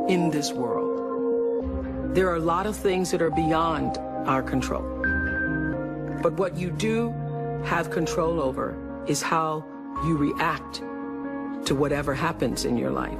in this world. There are a lot of things that are beyond our control. But what you do have control over is how you react to whatever happens in your life.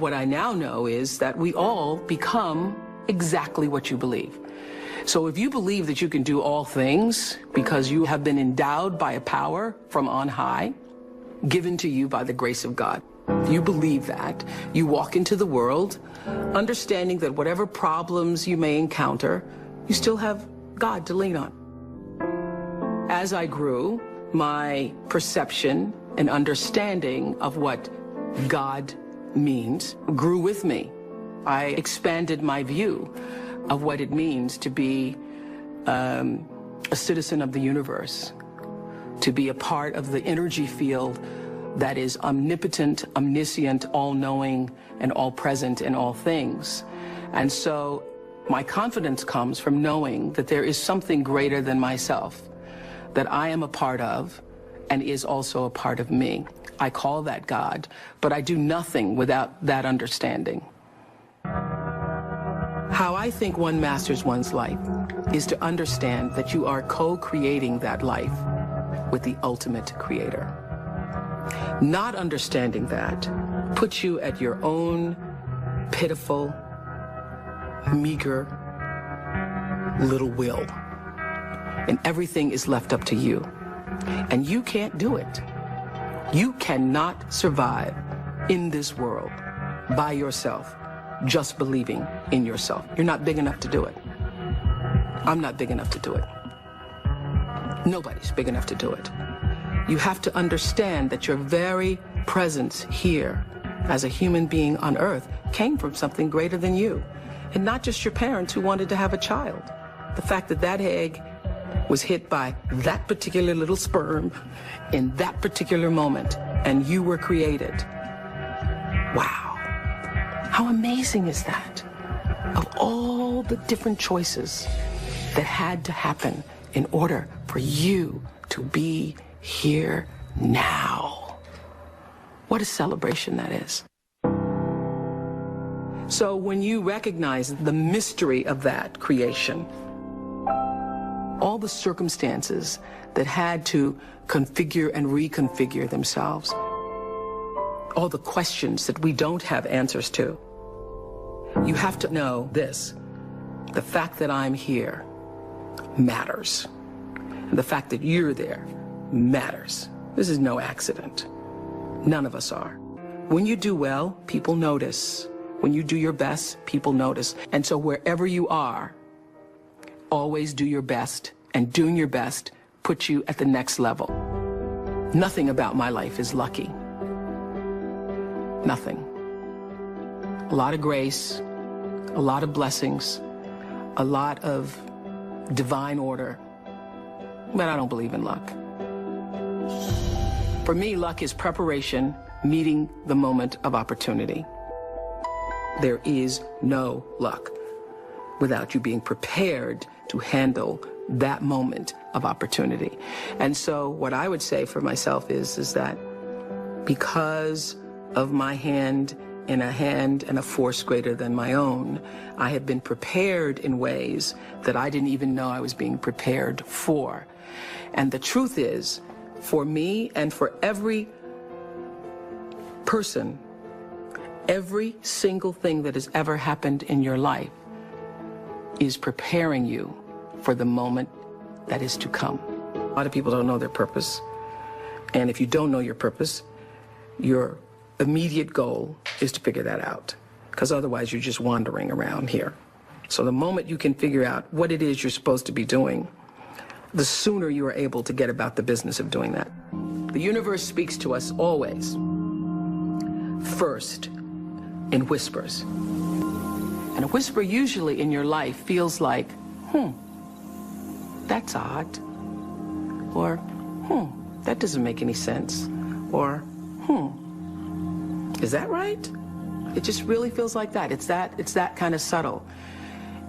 What I now know is that we all become exactly what you believe. So if you believe that you can do all things because you have been endowed by a power from on high, given to you by the grace of God, you believe that, you walk into the world understanding that whatever problems you may encounter, you still have God to lean on. As I grew, my perception and understanding of what God means grew with me. I expanded my view of what it means to be a citizen of the universe, to be a part of the energy field that is omnipotent, omniscient, all-knowing, and all-present in all things. And so my confidence comes from knowing that there is something greater than myself, that I am a part of and is also a part of me. I call that God, but I do nothing without that understanding. How I think one masters one's life is to understand that you are co-creating that life with the ultimate creator. Not understanding that puts you at your own pitiful, meager little will. And everything is left up to you. And you can't do it. You cannot survive in this world by yourself, just believing in yourself. You're not big enough to do it. I'm not big enough to do it. Nobody's big enough to do it. You have to understand that your very presence here as a human being on earth came from something greater than you. And not just your parents who wanted to have a child. The fact that that egg was hit by that particular little sperm in that particular moment, and you were created. Wow. How amazing is that? Of all the different choices that had to happen in order for you to be here now. What a celebration that is. So when you recognize the mystery of that creation, all the circumstances that had to configure and reconfigure themselves, all the questions that we don't have answers to, you have to know this: the fact that I'm here matters. And the fact that you're there matters. This is no accident. None of us are. When you do well, people notice. When you do your best, people notice. And so wherever you are, always do your best, and doing your best puts you at the next level. Nothing about my life is lucky. Nothing. A lot of grace, a lot of blessings, a lot of divine order, but I don't believe in luck. For me, luck is preparation meeting the moment of opportunity. There is no luck without you being prepared to handle that moment of opportunity. And so what I would say for myself is that because of my hand and a force greater than my own, I have been prepared in ways that I didn't even know I was being prepared for. And the truth is, for me and for every person, every single thing that has ever happened in your life is preparing you for the moment that is to come. A lot of people don't know their purpose. And if you don't know your purpose, your immediate goal is to figure that out, because otherwise you're just wandering around here. So the moment you can figure out what it is you're supposed to be doing, the sooner you are able to get about the business of doing that. The universe speaks to us always, first, in whispers. And a whisper usually in your life feels like, that's odd. Or, that doesn't make any sense. Or, is that right? It just really feels like that. It's that kind of subtle.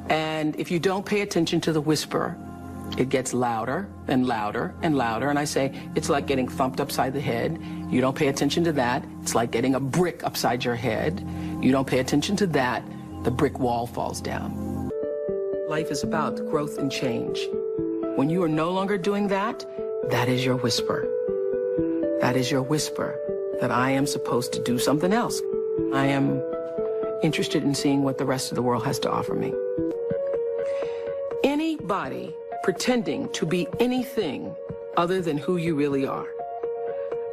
And if you don't pay attention to the whisper, it gets louder and louder and louder. And I say, it's like getting thumped upside the head. You don't pay attention to that. It's like getting a brick upside your head. You don't pay attention to that, the brick wall falls down. Life is about growth and change. When you are no longer doing that, that is your whisper. That is your whisper that I am supposed to do something else. I am interested in seeing what the rest of the world has to offer me. Anybody pretending to be anything other than who you really are,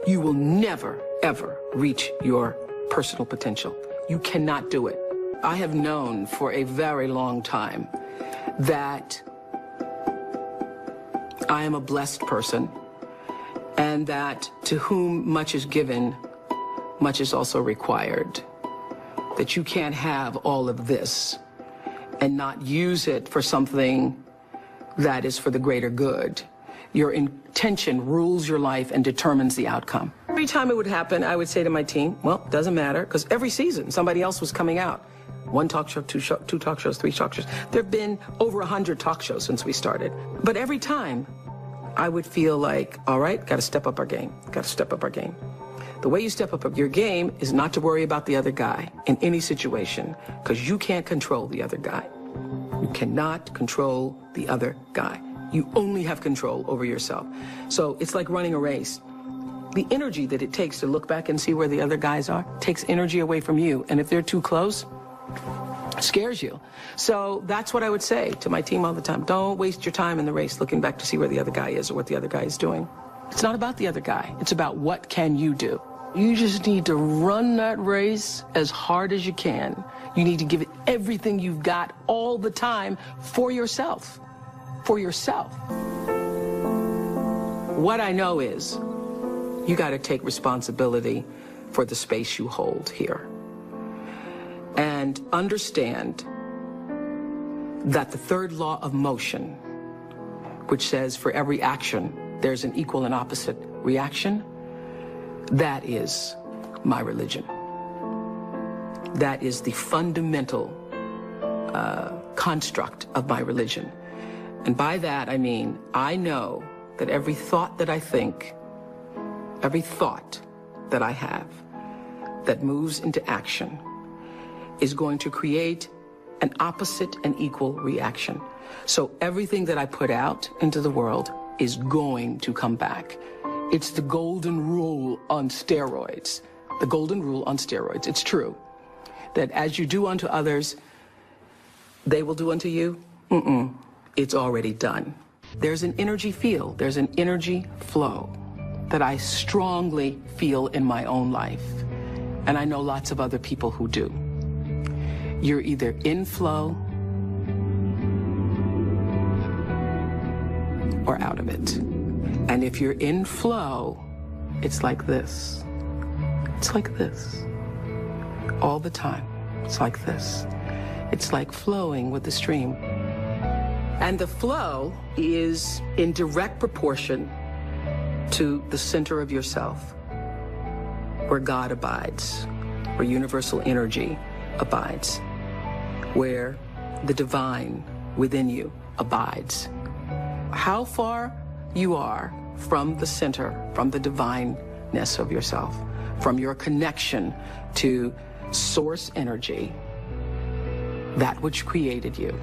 you will never, ever reach your personal potential. You cannot do it. I have known for a very long time that I am a blessed person, and that to whom much is given, much is also required. That you can't have all of this and not use it for something that is for the greater good. Your intention rules your life and determines the outcome. Every time it would happen, I would say to my team, well, doesn't matter, because every season somebody else was coming out. One talk show, two talk shows, three talk shows. There have been over 100 talk shows since we started. But every time I would feel like, all right, got to step up our game, got to step up our game. The way you step up your game is not to worry about the other guy in any situation, because you can't control the other guy. You cannot control the other guy. You only have control over yourself. So it's like running a race. The energy that it takes to look back and see where the other guys are takes energy away from you. And if they're too close, it scares you. So that's what I would say to my team all the time. Don't waste your time in the race looking back to see where the other guy is or what the other guy is doing. It's not about the other guy. It's about what can you do. You just need to run that race as hard as you can. You need to give it everything you've got all the time for yourself. For yourself. What I know is you got to take responsibility for the space you hold here. And understand that the third law of motion, which says for every action, there's an equal and opposite reaction, that is my religion. That is the fundamental construct of my religion. And by that, I mean, I know that every thought that I think, every thought that I have that moves into action is going to create an opposite and equal reaction. So everything that I put out into the world is going to come back. It's the golden rule on steroids. The golden rule on steroids. It's true that as you do unto others, they will do unto you. It's already done. There's an energy field, there's an energy flow that I strongly feel in my own life. And I know lots of other people who do. You're either in flow or out of it. And if you're in flow, it's like this. It's like this. All the time. It's like this. It's like flowing with the stream. And the flow is in direct proportion to the center of yourself, where God abides, where universal energy abides, where the divine within you abides. How far you are from the center, from the divineness of yourself, from your connection to source energy, that which created you,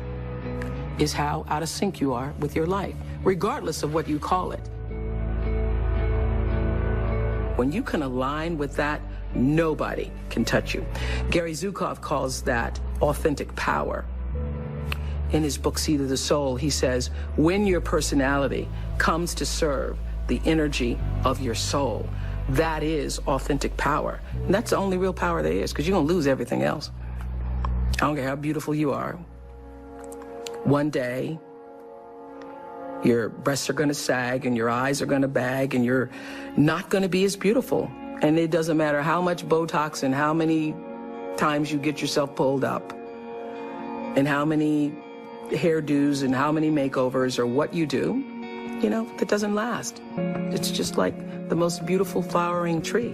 is how out of sync you are with your life, regardless of what you call it. When you can align with that, nobody can touch you. Gary Zukov calls that authentic power. In his book, Seed of the Soul, he says, when your personality comes to serve the energy of your soul, that is authentic power. And that's the only real power there is, because you're going to lose everything else. I don't care how beautiful you are. One day, your breasts are going to sag and your eyes are going to bag and you're not going to be as beautiful. And it doesn't matter how much Botox and how many times you get yourself pulled up and how many hairdos and how many makeovers or what you do, you know, that doesn't last. It's just like the most beautiful flowering tree.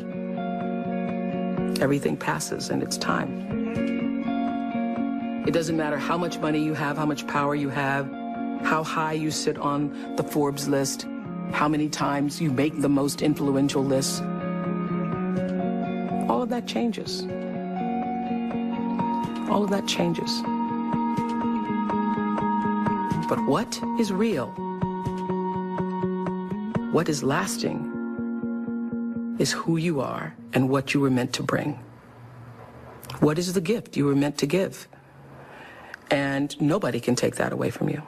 Everything passes and it's time. It doesn't matter how much money you have, how much power you have, how high you sit on the Forbes list, how many times you make the most influential lists. All of that changes. all of that changes. But what is real, what is lasting, is who you are and what you were meant to bring. What is the gift you were meant to give? And nobody can take that away from you.